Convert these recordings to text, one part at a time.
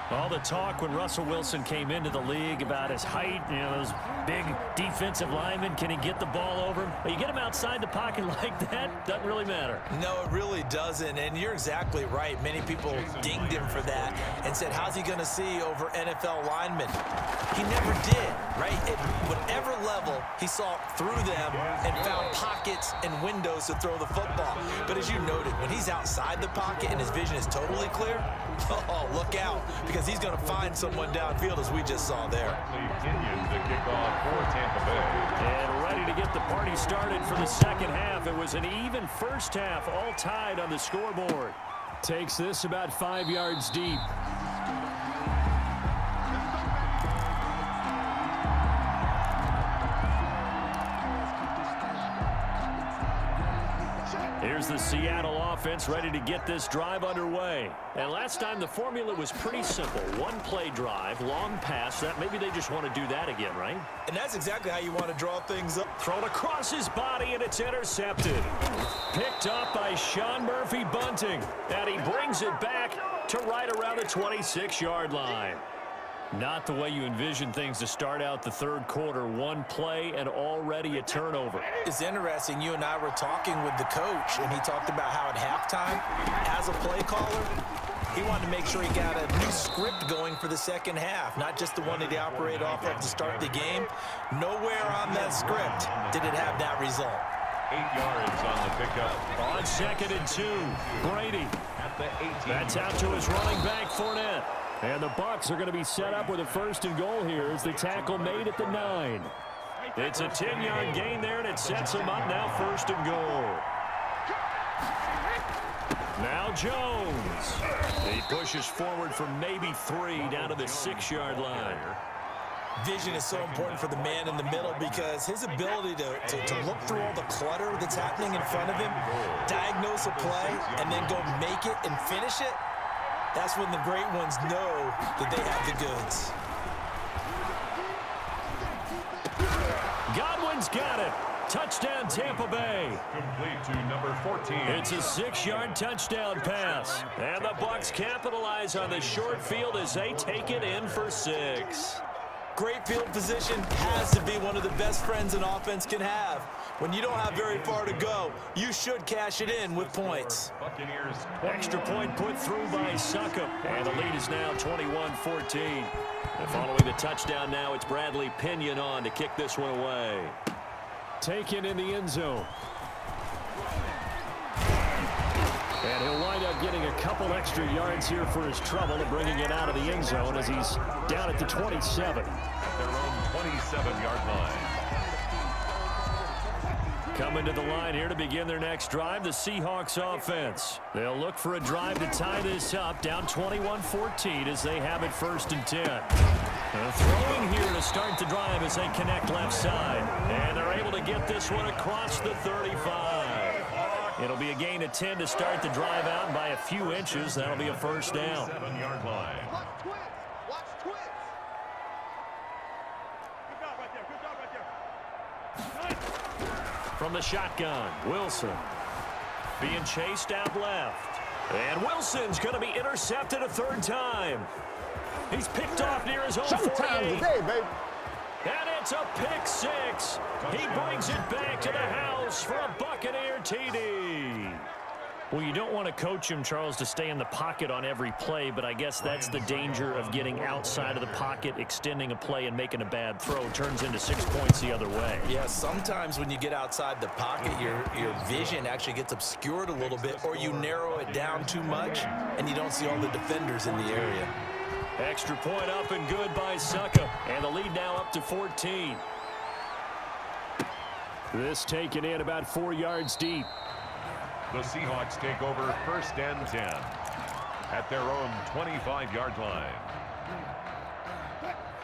All the talk when Russell Wilson came into the league about his height, those big defensive linemen, can he get the ball over him? But you get him outside the pocket like that, doesn't really matter. No, it really doesn't, and you're exactly right. Many people dinged him for that and said, how's he going to see over NFL linemen? He never did, right? At whatever level, he saw through them and found pockets and windows to throw the football. But as you noted, when he's outside the pocket and his vision is totally clear, oh, look out, because he's going to find someone downfield, as we just saw there. The kickoff for Tampa Bay. And ready to get the party started for the second half. It was an even first half, all tied on the scoreboard. Takes this about 5 yards deep. Here's the Seattle offense ready to get this drive underway. And last time the formula was pretty simple. One play drive, long pass. Maybe they just want to do that again, right? And that's exactly how you want to draw things up. Thrown across his body, and it's intercepted. Picked up by Sean Murphy Bunting. And he brings it back to right around the 26-yard line. Not the way you envision things to start out the third quarter. One play and already a turnover. It's interesting. You and I were talking with the coach, and he talked about how at halftime, as a play caller, he wanted to make sure he got a new script going for the second half, not just the one that he operated off of to start the game. Nowhere on that script did it have that result. 8 yards on the pickup. On 2nd and 2, Brady. At the 18. That's out to his running back, Fournette. And the Bucs are going to be set up with a 1st and goal here as the tackle made at the 9. It's a 10-yard gain there, and it sets them up now 1st and goal. Now Jones. He pushes forward for maybe 3 down to the 6-yard line. Vision is so important for the man in the middle because his ability to look through all the clutter that's happening in front of him, diagnose a play, and then go make it and finish it, that's when the great ones know that they have the goods. Godwin's got it. Touchdown, Tampa Bay. Complete to number 14. It's a 6-yard touchdown pass. And the Bucs capitalize on the short field as they take it in for 6. Great field position has to be one of the best friends an offense can have. When you don't have very far to go, you should cash it in with points. Buccaneers. Extra point put through by Succop. And the lead is now 21-14. And following the touchdown now, it's Bradley Pinion on to kick this one away. Taken in the end zone. And he'll wind up getting a couple extra yards here for his trouble and bringing it out of the end zone as he's down at the 27. At their own 27-yard line. Coming to the line here to begin their next drive, the Seahawks offense. They'll look for a drive to tie this up, down 21-14 as they have it 1st and 10. Throwing here to start the drive as they connect left side. And they're able to get this one across the 35. It'll be a gain of 10 to start the drive out, and by a few inches, that'll be a 1st down. 7-yard line. From the shotgun, Wilson being chased out left. And Wilson's going to be intercepted a 3rd time. He's picked off near his own 48. Today, baby. And it's a pick 6. He brings it back to the house for a Buccaneer TD. Well, you don't want to coach him, Charles, to stay in the pocket on every play, but I guess that's the danger of getting outside of the pocket, extending a play, and making a bad throw. Turns into 6 points the other way. Yeah, sometimes when you get outside the pocket, your vision actually gets obscured a little bit, or you narrow it down too much, and you don't see all the defenders in the area. Extra point up and good by Succop. And the lead now up to 14. This taken in about 4 yards deep. The Seahawks take over 1st and 10 at their own 25-yard line.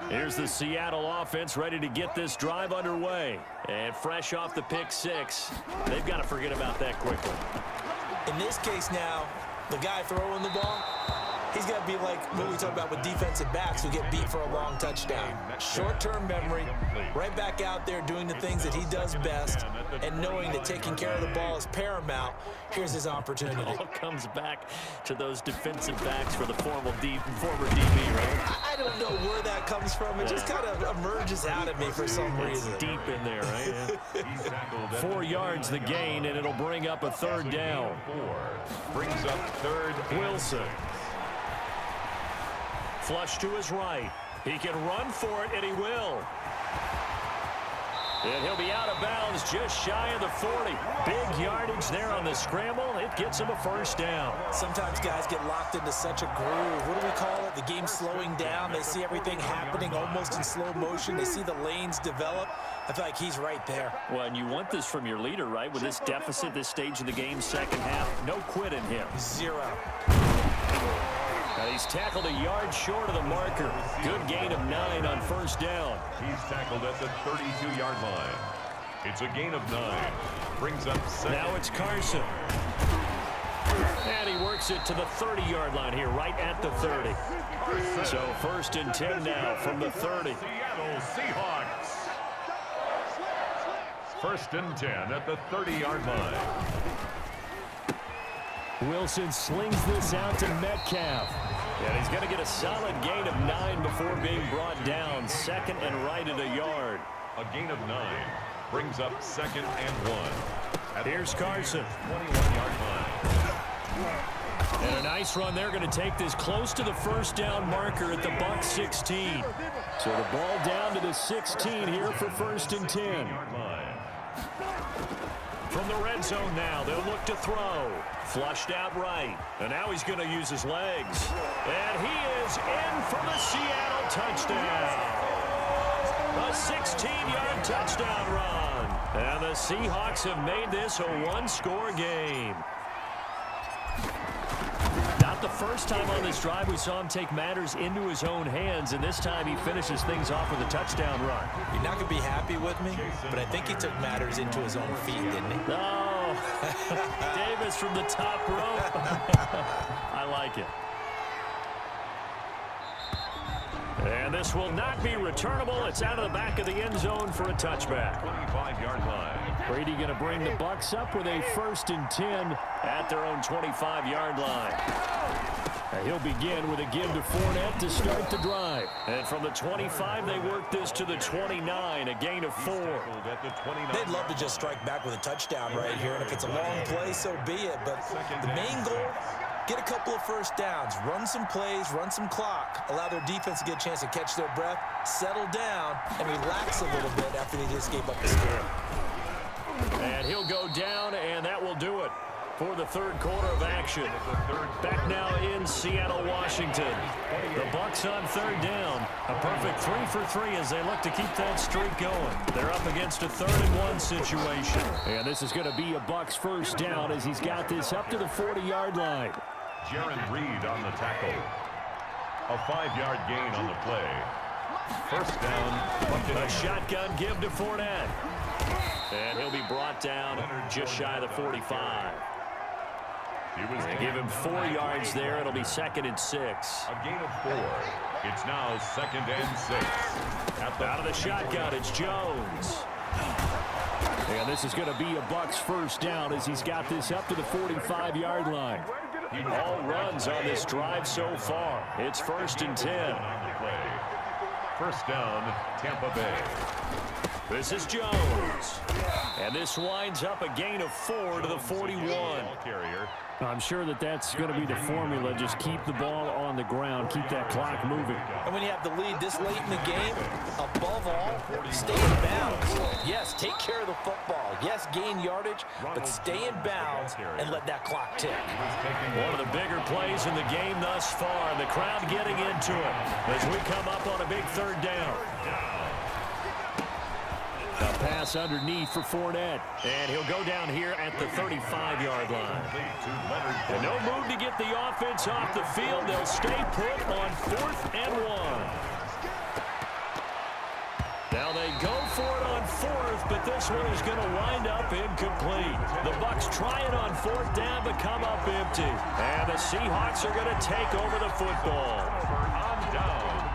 Here's the Seattle offense ready to get this drive underway. And fresh off the pick 6, they've got to forget about that quickly. In this case now, the guy throwing the ball, He's got to be like what we talk about with defensive backs who get beat for a long touchdown. Short-term memory, right back out there doing the things that he does best, and knowing that taking care of the ball is paramount. Here's his opportunity. It all comes back to those defensive backs for the former DB, right? I don't know where that comes from. It just kind of emerges out of me for some reason. It's deep in there, right? Yeah. 4 yards the gain, and it'll bring up a third down. Brings up third. Wilson. Flush to his right. He can run for it, and he will. And he'll be out of bounds just shy of the 40. Big yardage there on the scramble. It gets him a first down. Sometimes guys get locked into such a groove. What do we call it? The game's slowing down. They see everything happening almost in slow motion. They see the lanes develop. I feel like he's right there. Well, and you want this from your leader, right? With this deficit, this stage of the game, second half, no quit in him. 0. Now he's tackled a yard short of the marker. Good gain of 9 on first down. He's tackled at the 32-yard line. It's a gain of 9. Brings up second. Now it's Carson. And he works it to the 30-yard line here, right at the 30. So first and 10 now from the 30. Seattle Seahawks. First and 10 at the 30-yard line. Wilson slings this out to Metcalf. And he's going to get a solid gain of 9 before being brought down. Second and right at a yard. A gain of 9 brings up second and 1. Here's Carson. 21-yard line. And a nice run. They're going to take this close to the first down marker at the Bucs 16. So the ball down to the 16 here for first and 10. From the red zone now, they'll look to throw. Flushed out right. And now he's going to use his legs. And he is in for the Seattle touchdown. A 16-yard touchdown run. And the Seahawks have made this a one-score game. Not the first time on this drive we saw him take matters into his own hands, and this time he finishes things off with a touchdown run. You're not going to be happy with me, but I think he took matters into his own feet, didn't he? Oh, Davis from the top rope. I like it. And this will not be returnable. It's out of the back of the end zone for a touchback. 25-yard line. Brady going to bring the Bucs up with a first and 10 at their own 25-yard line. And he'll begin with a give to Fournette to start the drive. And from the 25, they work this to the 29, a gain of 4. They'd love to just strike back with a touchdown right here, and if it's a long play, so be it. But the main goal, get a couple of first downs, run some plays, run some clock, allow their defense to get a chance to catch their breath, settle down, and relax a little bit after they just gave up the score. And he'll go down, and that will do it for the third quarter of action. Back now in Seattle, Washington. The Bucs on third down. A perfect 3 for 3 as they look to keep that streak going. They're up against a 3rd-and-1 situation. And this is going to be a Bucs first down as he's got this up to the 40-yard line. Jaron Reed on the tackle. A 5-yard gain on the play. First down. A shotgun give to Fournette. And he'll be brought down just shy of the 45. They give him 4 yards there. It'll be 2nd and 6. A gain of 4. It's now 2nd and 6. Out of the shotgun, it's Jones. And this is going to be a Bucs first down as he's got this up to the 45-yard line. All runs on this drive so far. It's 1st and 10. First down, Tampa Bay. This is Jones. And this winds up a gain of 4 to the 41. I'm sure that's going to be the formula. Just keep the ball on the ground. Keep that clock moving. And when you have the lead this late in the game, above all, stay in bounds. Yes, take care of the football. Yes, gain yardage, but stay in bounds and let that clock tick. One of the bigger plays in the game thus far. The crowd getting into it as we come up on a big 3rd down. A pass underneath for Fournette. And he'll go down here at the 35-yard line. And no move to get the offense off the field. They'll stay put on 4th and 1. Now they go for it on 4th, but this one is going to wind up incomplete. The Bucs try it on fourth down, but come up empty. And the Seahawks are going to take over the football. On down.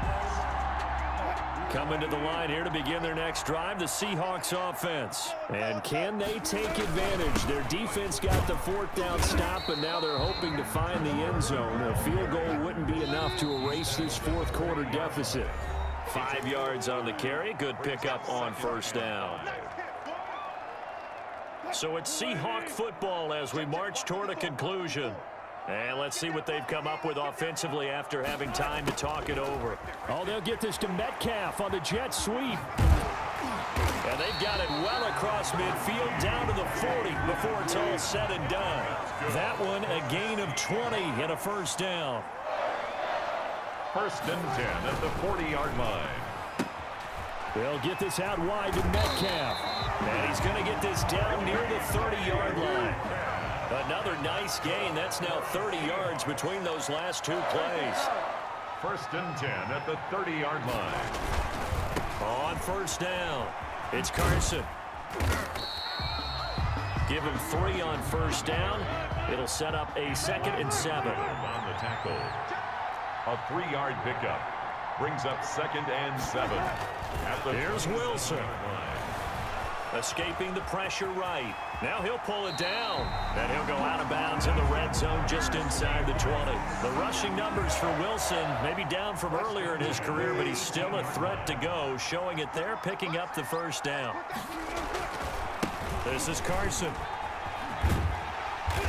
Coming to the line here to begin their next drive, the Seahawks offense. And can they take advantage? Their defense got the fourth down stop, and now they're hoping to find the end zone. A field goal wouldn't be enough to erase this fourth quarter deficit. 5 yards on the carry. Good pickup on first down. So it's Seahawk football as we march toward a conclusion. And let's see what they've come up with offensively after having time to talk it over. Oh, they'll get this to Metcalf on the jet sweep. And they've got it well across midfield down to the 40 before it's all said and done. That one a gain of 20 and a first down. First and 10 at the 40-yard line. They'll get this out wide to Metcalf. And he's going to get this down near the 30-yard line. Another nice gain. That's now 30 yards between those last two plays. First and 10 at the 30-yard line. On first down, it's Carson. Give him 3 on first down. It'll set up a 2nd and 7. On the tackle. A 3-yard pickup. Brings up 2nd and 7. Here's Wilson. Escaping the pressure right. Now he'll pull it down. And he'll go out of bounds in the red zone just inside the 20. The rushing numbers for Wilson may be down from earlier in his career, but he's still a threat to go, showing it there, picking up the first down. This is Carson.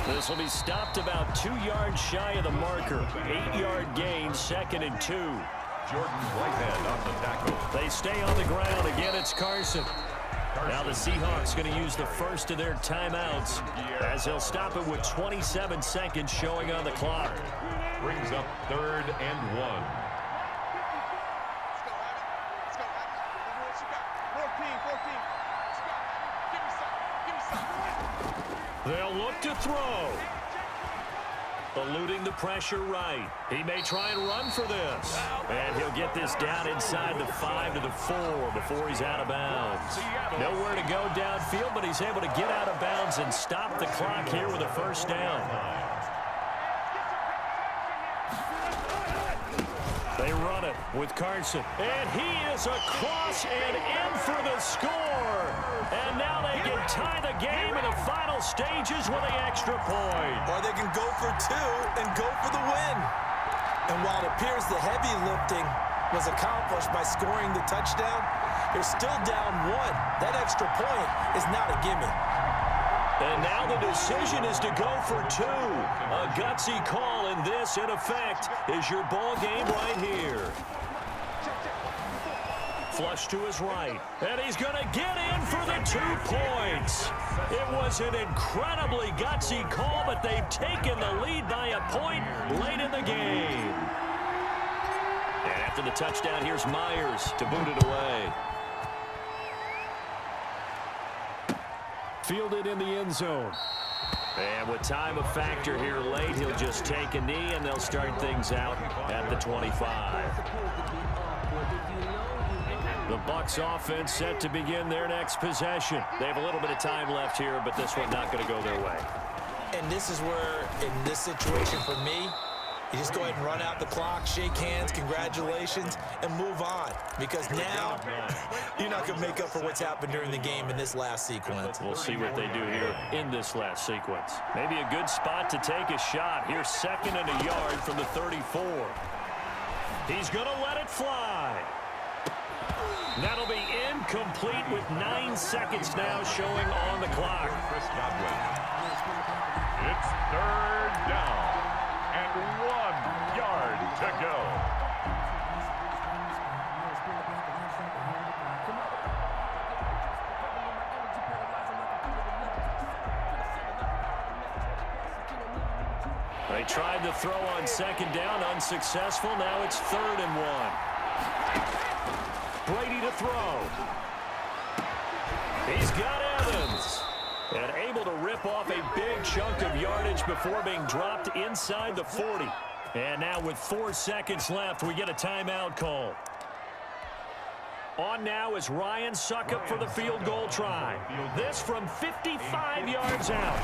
This will be stopped about 2 yards shy of the marker. 8-yard gain, 2nd and 2. Jordan Whitehead on the tackle. They stay on the ground. Again, it's Carson. Now the Seahawks going to use the first of their timeouts as they'll stop it with 27 seconds showing on the clock. Brings up 3rd and 1. They'll look to throw. Eluding the pressure right. He may try and run for this. And he'll get this down inside the 5 to the 4 before he's out of bounds. Nowhere to go downfield, but he's able to get out of bounds and stop the clock here with a first down. They run it with Carson. And he is across and in for the score. And now they can tie the game in the final stages with an extra point. Or they can go for 2 and go for the win. And while it appears the heavy lifting was accomplished by scoring the touchdown, they're still down 1. That extra point is not a gimme. And now the decision is to go for 2. A gutsy call, and this, in effect, is your ball game right here. Flush to his right, and he's going to get in for the 2 points. It was an incredibly gutsy call, but they've taken the lead by a point late in the game. And after the touchdown, here's Myers to boot it away. Fielded in the end zone. And with time a factor here late, he'll just take a knee, and they'll start things out at the 25. The Bucs offense set to begin their next possession. They have a little bit of time left here, but this one not going to go their way. And this is where, in this situation for me, you just go ahead and run out the clock, shake hands, congratulations, and move on. Because now, you're not going to make up for what's happened during the game in this last sequence. We'll see what they do here in this last sequence. Maybe a good spot to take a shot. Here's 2nd and a yard from the 34. He's going to let it fly. That'll be incomplete with 9 seconds now showing on the clock. It's 3rd down and 1 yard to go. They tried to throw on 2nd down, unsuccessful. Now it's 3rd and 1. Brady to throw. He's got Evans. And able to rip off a big chunk of yardage before being dropped inside the 40. And now with 4 seconds left, we get a timeout call. On now is Ryan Suckup for the field goal try. This from 55 yards out.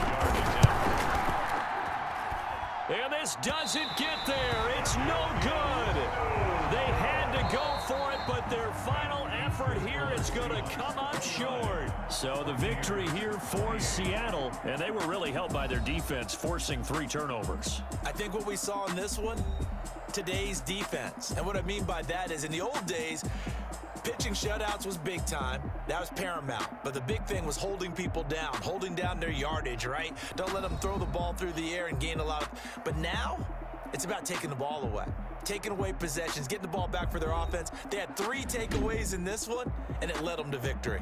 And this doesn't get there. It's no good. They had to go for it, but their final effort here is going to come up short. So the victory here for Seattle, and they were really helped by their defense, forcing 3 turnovers. I think what we saw in this one, today's defense. And what I mean by that is in the old days, pitching shutouts was big time. That was paramount. But the big thing was holding people down, holding down their yardage, right? Don't let them throw the ball through the air and gain a lot of... But now, it's about taking the ball away. Taking away possessions, getting the ball back for their offense. They had 3 takeaways in this one, and it led them to victory.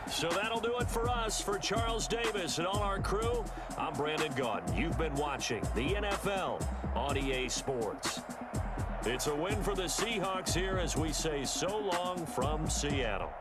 So that'll do it for us. For Charles Davis and all our crew, I'm Brandon Gaudin. You've been watching the NFL on EA Sports. It's a win for the Seahawks here as we say so long from Seattle.